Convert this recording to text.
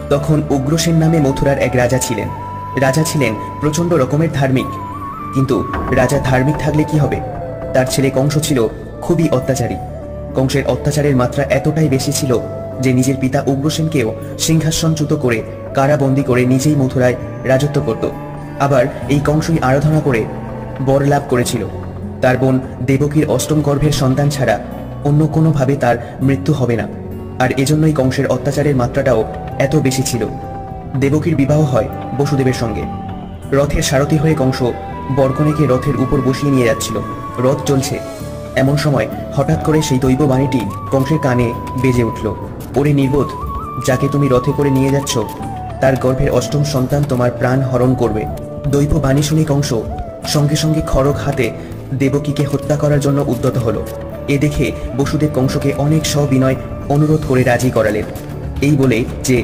তখন উগ্রসেন নামে মথুরার এক রাজা ছিলেন। রাজা ছিলেন প্রচণ্ড রকমের ধার্মিক, কিন্তু রাজা ধার্মিক থাকলে কি হবে, তার ছেলে কংস ছিল খুবই অত্যাচারী। কংসের অত্যাচারের মাত্রা এতটাই বেশি ছিল যে নিজের পিতা উগ্রসেনকেও সিংহাসনচ্যুত করে কারাবন্দী করে নিজেই মথুরায় রাজত্ব করত। আবার এই কংসই আরাধনা করে বর লাভ করেছিল তার বোন দেবকীর অষ্টম গর্ভের সন্তান ছাড়া অন্য কোনোভাবে তার মৃত্যু হবে না। আর এজন্যই কংসের অত্যাচারের মাত্রাটাও এত বেশি ছিল। দেবকীর বিবাহ হয় বসুদেবের সঙ্গে। রথের সারথি হয়ে কংস বরকনেকে রথের উপর বসিয়ে নিয়ে যাচ্ছিল। রথ চলছে, এমন সময় হঠাৎ করে সেই দৈব বাণীটি কংসের কানে বেজে উঠল, ওরে নির্বোধ, যাকে তুমি রথে করে নিয়ে যাচ্ছ তার গর্ভের অষ্টম সন্তান তোমার প্রাণ হরণ করবে। দৈব বাণী শুনে কংস সঙ্গে সঙ্গে খড়গ হাতে দেবকীকে হত্যা করার জন্য উদ্যত হল। এ দেখে বসুদেব কংসকে অনেক সবিনয় অনুরোধ করে রাজি করালেন, এই বলে যে